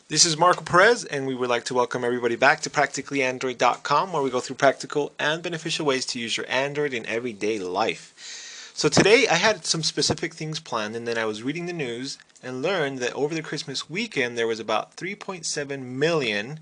This is Marco Perez, and we would like to welcome everybody back to practicallyandroid.com, where we go through practical and beneficial ways to use your Android in everyday life. So today I had some specific things planned, and then I was reading the news and learned that over the Christmas weekend there was about 3.7 million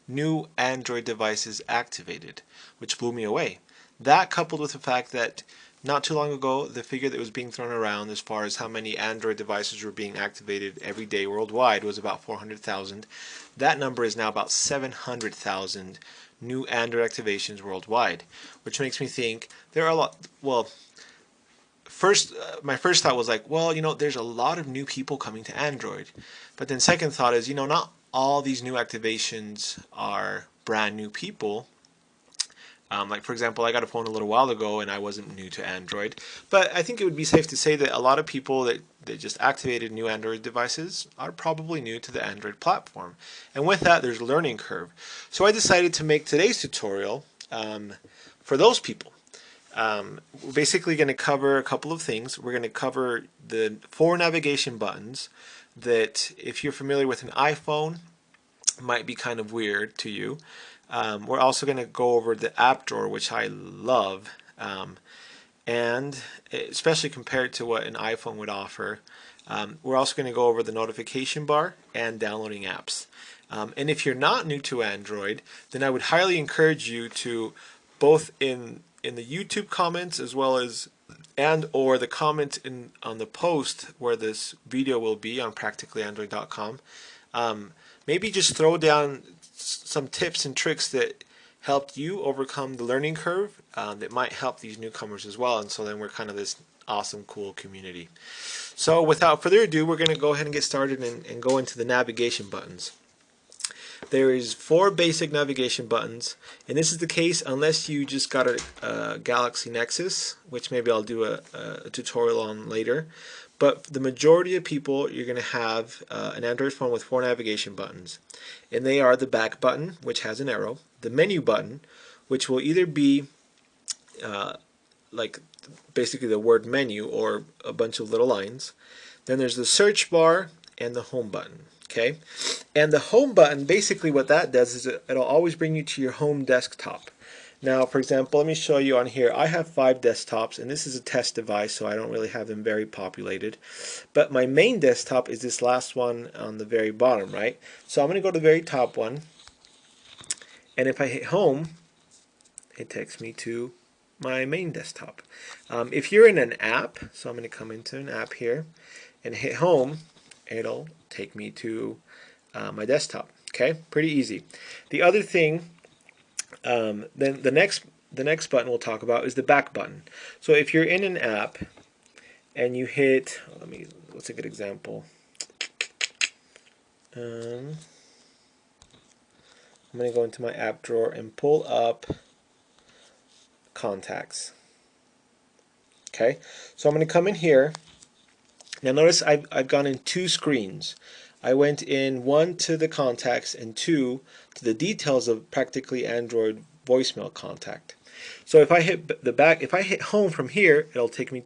new Android devices activated, which blew me away. That coupled with the fact that not too long ago, the figure that was being thrown around as far as how many Android devices were being activated every day worldwide was about 400,000. That number is now about 700,000 new Android activations worldwide, which makes me think there are a lot. Well, my first thought was like, well, there's a lot of new people coming to Android. But then second thought is, not all these new activations are brand new people. Like for example, I got a phone a little while ago and I wasn't new to Android, but I think it would be safe to say that a lot of people that just activated new Android devices are probably new to the Android platform. And with that, there's a learning curve. So I decided to make today's tutorial for those people. We're basically going to cover a couple of things. We're going to cover the 4 navigation buttons that, if you're familiar with an iPhone, might be kind of weird to you. We're also going to go over the app drawer, which I love, and especially compared to what an iPhone would offer. We're also going to go over the notification bar and downloading apps. And if you're not new to Android, then I would highly encourage you to, both in the YouTube comments as well as or the comment on the post where this video will be on practicallyandroid.com, maybe just throw down some tips and tricks that helped you overcome the learning curve that might help these newcomers as well. And so then we're kind of this awesome, cool community. So without further ado, we're going to go ahead and get started and go into the navigation buttons. There is 4 basic navigation buttons, and this is the case unless you just got a Galaxy Nexus, which maybe I'll do a tutorial on later. But the majority of people, you're going to have an Android phone with 4 navigation buttons. And they are the back button, which has an arrow, the menu button, which will either be like basically the word menu or a bunch of little lines. Then there's the search bar and the home button. Okay, and the home button, basically what that does is it'll always bring you to your home desktop. Now, for example, let me show you on here. I have 5 desktops, and this is a test device, so I don't really have them very populated. But my main desktop is this last one on the very bottom, right? So I'm going to go to the very top one, and if I hit home, it takes me to my main desktop. If you're in an app, so I'm going to come into an app here and hit home, it'll take me to my desktop. Okay, pretty easy. The other thing, then the next button we'll talk about is the back button. So if you're in an app and you hit, what's a good example? I'm going to go into my app drawer and pull up contacts. Okay, so I'm going to come in here. Now notice I've gone in 2 screens. I went in 1 to the contacts and 2 to the details of Practically Android voicemail contact. So if I hit if I hit home from here, it'll take me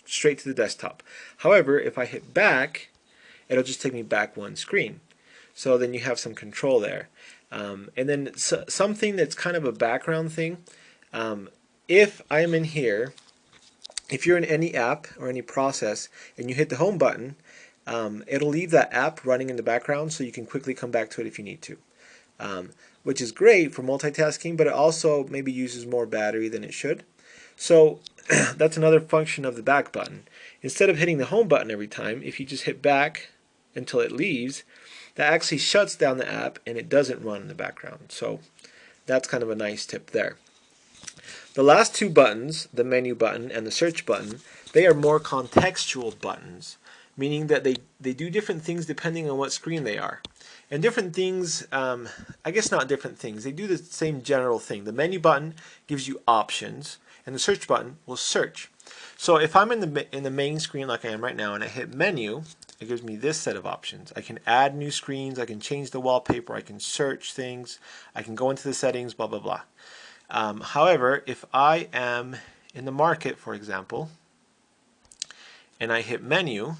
straight to the desktop. However, if I hit back, it'll just take me back 1 screen. So then you have some control there. And then something that's kind of a background thing. If I'm in here, if you're in any app or any process and you hit the home button, it'll leave that app running in the background so you can quickly come back to it if you need to, which is great for multitasking, but it also maybe uses more battery than it should. So that's another function of the back button. Instead of hitting the home button every time, if you just hit back until it leaves, that actually shuts down the app and it doesn't run in the background. So that's kind of a nice tip there. The last 2 buttons, the menu button and the search button, they are more contextual buttons, meaning that they do different things depending on what screen they are. And different things, I guess not different things, they do the same general thing. The menu button gives you options, and the search button will search. So if I'm in the main screen like I am right now and I hit menu, it gives me this set of options. I can add new screens, I can change the wallpaper, I can search things, I can go into the settings, blah blah blah. However, if I am in the market, for example, and I hit menu,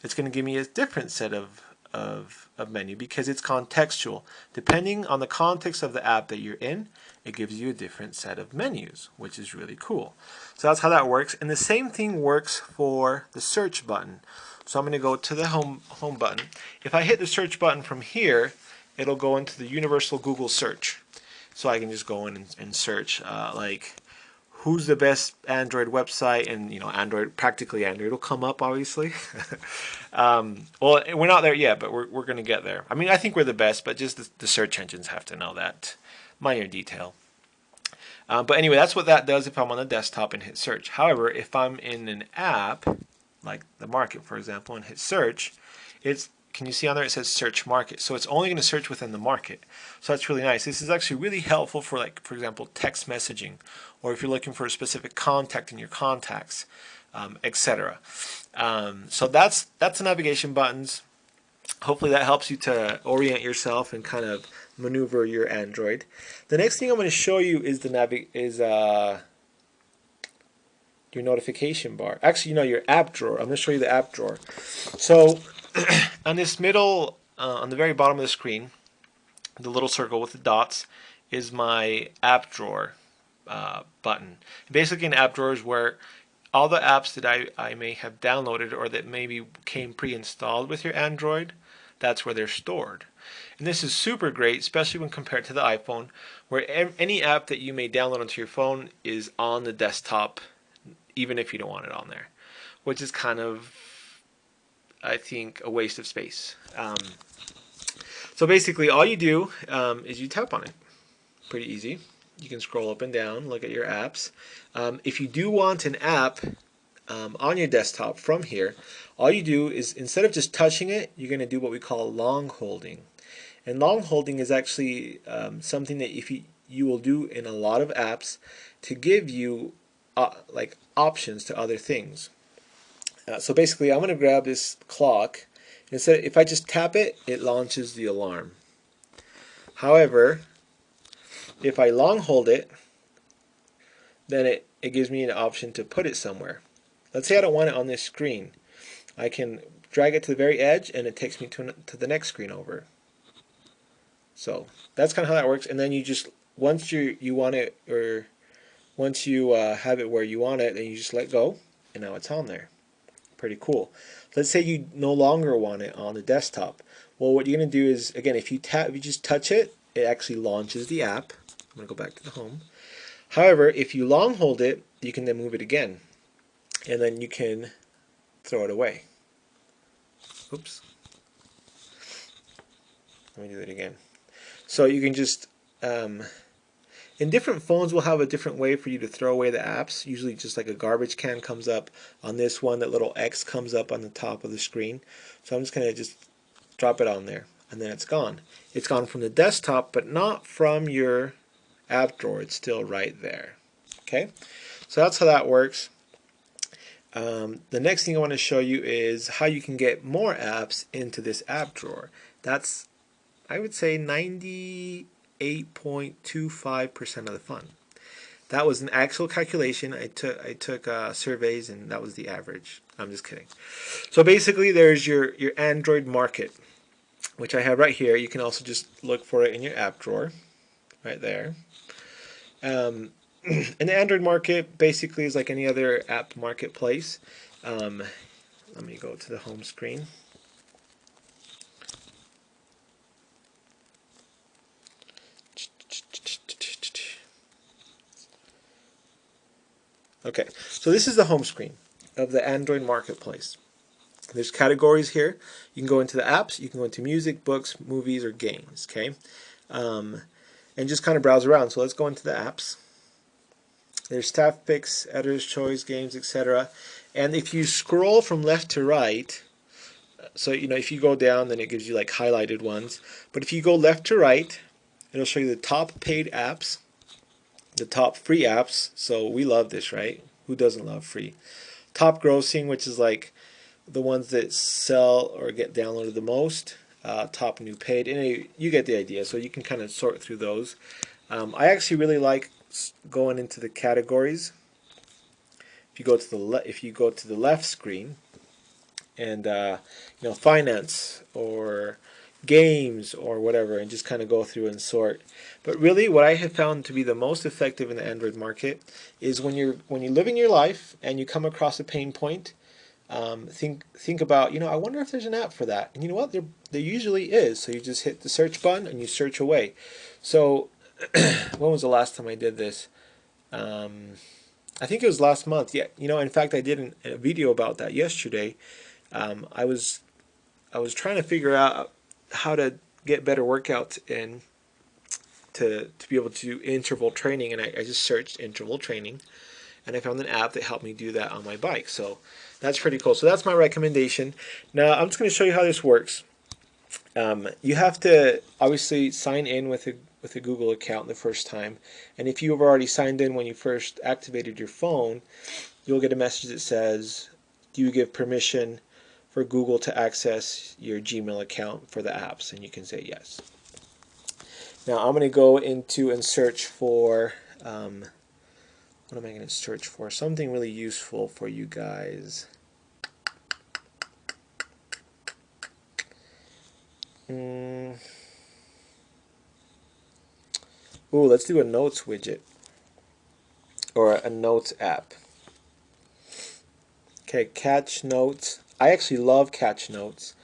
it's going to give me a different set of of menu because it's contextual. Depending on the context of the app that you're in, it gives you a different set of menus, which is really cool. So that's how that works. And the same thing works for the search button. So I'm going to go to the home button. If I hit the search button from here, it'll go into the universal Google search. So I can just go in and search like who's the best Android website, and Android, practically Android will come up, obviously. Well, we're not there yet, but we're going to get there. I mean, I think we're the best, but just the search engines have to know that minor detail. But anyway, that's what that does if I'm on the desktop and hit search. However, if I'm in an app, like the market, for example, and hit search, can you see on there it says search market? So it's only going to search within the market. So that's really nice. This is actually really helpful for, like, for example, text messaging, or if you're looking for a specific contact in your contacts, etc. So that's the navigation buttons. Hopefully that helps you to orient yourself and kind of maneuver your Android. The next thing I'm going to show you is your notification bar. Actually, your app drawer. I'm going to show you the app drawer. So on this middle, on the very bottom of the screen, the little circle with the dots is my app drawer button. Basically, an app drawer is where all the apps that I may have downloaded or that maybe came pre-installed with your Android, that's where they're stored. And this is super great, especially when compared to the iPhone, where any app that you may download onto your phone is on the desktop, even if you don't want it on there, which is kind of, I think, a waste of space. So basically, all you do is you tap on it. Pretty easy. You can scroll up and down, look at your apps. If you do want an app on your desktop from here, all you do is, instead of just touching it, you're going to do what we call long holding. And long holding is actually something that you will do in a lot of apps to give you like options to other things. So basically, I'm going to grab this clock. Instead, if I just tap it, it launches the alarm. However, if I long hold it, then it gives me an option to put it somewhere. Let's say I don't want it on this screen. I can drag it to the very edge, and it takes me to the next screen over. So that's kind of how that works. And then you just, once you want it, or once you have it where you want it, then you just let go, and now it's on there. Pretty cool. Let's say you no longer want it on the desktop. Well, what you're going to do is, again, if you just touch it, it actually launches the app. I'm going to go back to the home. However, if you long hold it, you can then move it again, and then you can throw it away. Oops. Let me do it again. So you can just, in different phones, we'll have a different way for you to throw away the apps. Usually just like a garbage can comes up. On this one, that little X comes up on the top of the screen. So I'm just going to just drop it on there, and then it's gone. It's gone from the desktop, but not from your app drawer. It's still right there. Okay, so that's how that works. The next thing I want to show you is how you can get more apps into this app drawer. That's, I would say, 98.25% of the fun. That was an actual calculation. I took surveys, and that was the average. I'm just kidding. So basically, there's your Android market, which I have right here. You can also just look for it in your app drawer, right there. And the Android market basically is like any other app marketplace. Let me go to the home screen. Okay, so this is the home screen of the Android marketplace. There's categories here. You can go into the apps, you can go into music, books, movies, or games, okay? And just kind of browse around. So let's go into the apps. There's staff picks, editor's choice, games, etc. And if you scroll from left to right, so if you go down, then it gives you like highlighted ones. But if you go left to right, it'll show you the top paid apps, the top free apps. So we love this, right? Who doesn't love free? Top grossing, which is like the ones that sell or get downloaded the most. Top new paid. And you get the idea. So you can kind of sort through those. I actually really like going into the categories. If you go to the left screen, and finance or games or whatever, and just kind of go through and sort. But really, what I have found to be the most effective in the Android market is when you're living your life and you come across a pain point. Think about, I wonder if there's an app for that. And you know what? There usually is. So you just hit the search button and you search away. So when was the last time I did this? I think it was last month. Yeah, in fact, I did a video about that yesterday. I was trying to figure out how to get better workouts in to be able to do interval training, and I just searched interval training, and I found an app that helped me do that on my bike. So that's pretty cool. So that's my recommendation. Now I'm just going to show you how this works. You have to obviously sign in with a Google account the first time, and if you have already signed in when you first activated your phone, you'll get a message that says, "Do you give permission for Google to access your Gmail account for the apps?" And you can say yes. Now I'm going to go into and search for. What am I going to search for? Something really useful for you guys. Ooh, let's do a notes widget or a notes app. Okay, Catch Notes. I actually love Catch Notes.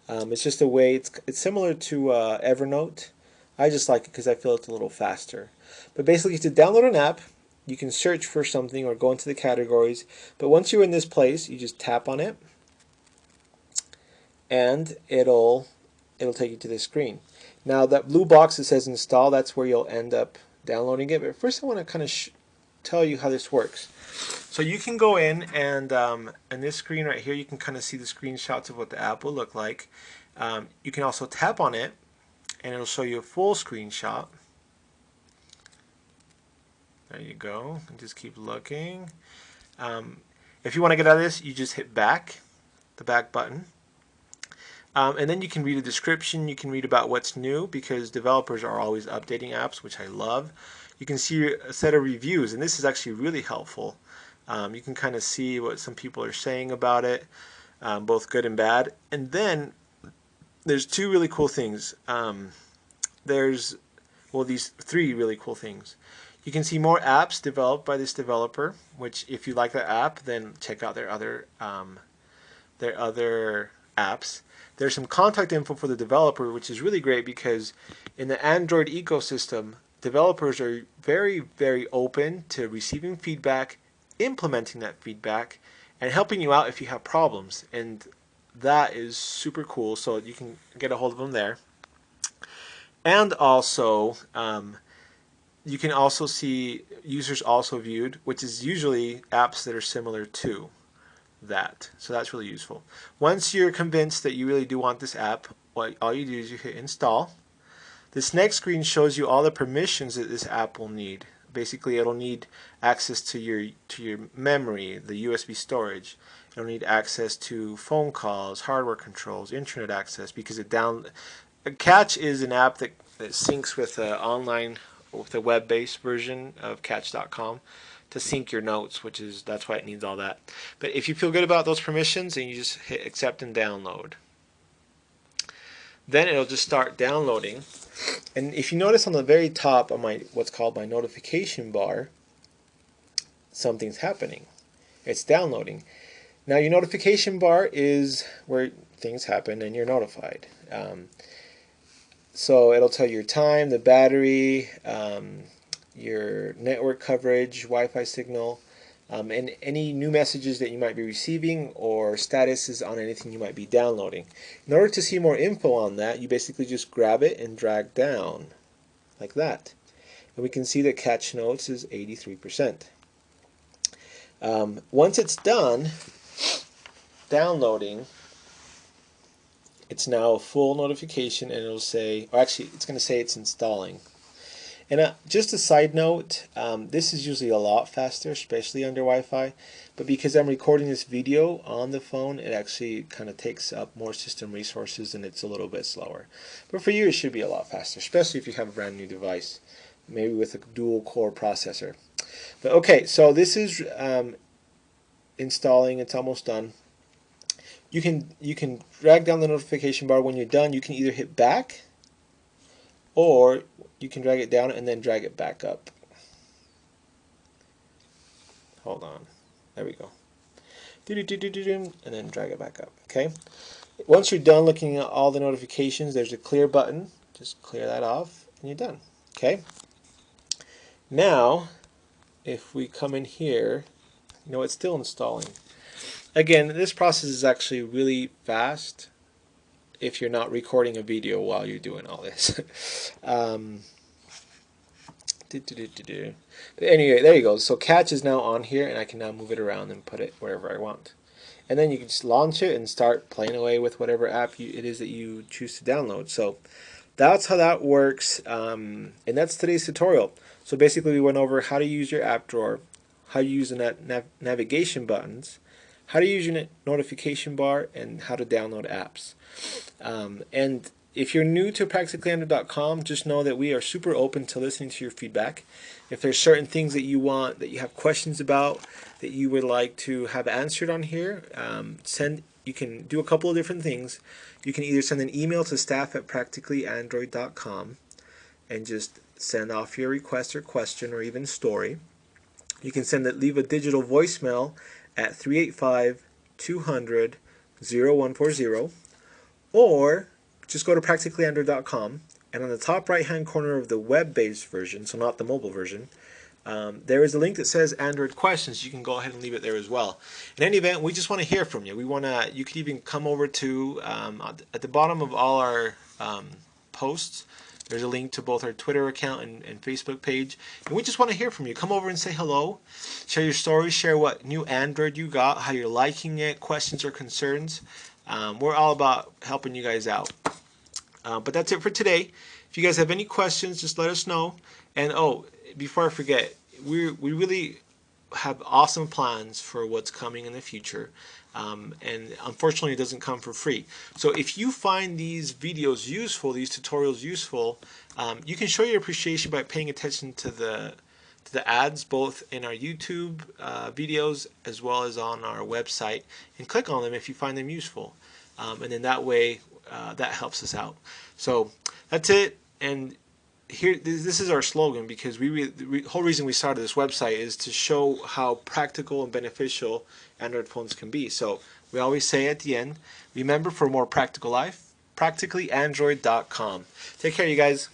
It's just a way. It's similar to Evernote. I just like it because I feel it's a little faster. But basically, to download an app, you can search for something or go into the categories. But once you're in this place, you just tap on it, and it'll take you to this screen. Now that blue box that says install, that's where you'll end up downloading it. But first I want to kind of tell you how this works. So you can go in and this screen right here, you can kind of see the screenshots of what the app will look like. You can also tap on it and it'll show you a full screenshot. There you go. And just keep looking. If you want to get out of this, you just hit back, the back button. And then you can read a description, you can read about what's new, because developers are always updating apps, which I love. You can see a set of reviews, and this is actually really helpful. You can kind of see what some people are saying about it, both good and bad. And then there's two really cool things. There's these three really cool things. You can see more apps developed by this developer, which if you like that app, then check out their other apps. There's some contact info for the developer, which is really great because in the Android ecosystem, developers are very, very open to receiving feedback, implementing that feedback, and helping you out if you have problems. And that is super cool, so you can get a hold of them there. And also, you can also see users also viewed, which is usually apps that are similar to that. So that's really useful. Once you're convinced that you really do want this app, all you do is you hit install. This next screen shows you all the permissions that this app will need. Basically, it'll need access to your memory, the USB storage. It'll need access to phone calls, hardware controls, internet access, because Catch is an app that syncs with with a web-based version of Catch.com to sync your notes, that's why it needs all that. But if you feel good about those permissions, then you just hit accept and download. Then it'll just start downloading. And if you notice on the very top of what's called my notification bar, something's happening. It's downloading. Now your notification bar is where things happen and you're notified. So it'll tell you your time, the battery, your network coverage, Wi-Fi signal, and any new messages that you might be receiving or statuses on anything you might be downloading. In order to see more info on that, you basically just grab it and drag down like that. And we can see that Catch Notes is 83%. Once it's done downloading, it's now a full notification, and it'll say, or actually it's going to say it's installing. And just a side note, this is usually a lot faster, especially under Wi-Fi, but because I'm recording this video on the phone, it actually kind of takes up more system resources and it's a little bit slower. But for you, it should be a lot faster, especially if you have a brand new device, maybe with a dual core processor. But okay, so this is installing, it's almost done. you can drag down the notification bar. When you're done, you can either hit back, or you can drag it down and then drag it back up. Hold on. There we go. And then drag it back up. Okay. Once you're done looking at all the notifications, there's a clear button. Just clear that off and you're done. Okay. Now, if we come in here, it's still installing. Again, this process is actually really fast if you're not recording a video while you're doing all this. Anyway, there you go. So catch is now on here, and I can now move it around and put it wherever I want. And then you can just launch it and start playing away with whatever app it is that you choose to download. So that's how that works, and that's today's tutorial. So basically we went over how to use your app drawer, how to use the navigation buttons, how to use your notification bar, and how to download apps. And if you're new to practicallyandroid.com, just know that we are super open to listening to your feedback. If there's certain things that you want, that you have questions about, that you would like to have answered on here, you can do a couple of different things. You can either send an email to staff@practicallyandroid.com and just send off your request or question or even story. You can leave a digital voicemail at 385-200-0140, or just go to practicallyandroid.com, and on the top right hand corner of the web-based version, so not the mobile version, there is a link that says Android questions. You can go ahead and leave it there as well. In any event, we just want to hear from you. You could even come over to at the bottom of all our posts. There's a link to both our Twitter account and Facebook page, and we just want to hear from you. Come over and say hello, share your stories, share what new Android you got, how you're liking it, questions or concerns. We're all about helping you guys out. But that's it for today. If you guys have any questions, just let us know. And before I forget, we really have awesome plans for what's coming in the future. And unfortunately, it doesn't come for free. So if you find these videos useful, these tutorials useful, you can show your appreciation by paying attention to the ads, both in our YouTube videos as well as on our website, and click on them if you find them useful. And then that way, that helps us out. So that's it. And here, this is our slogan, because the whole reason we started this website is to show how practical and beneficial Android phones can be. So we always say at the end, remember, for more practical life, practicallyandroid.com. Take care, you guys.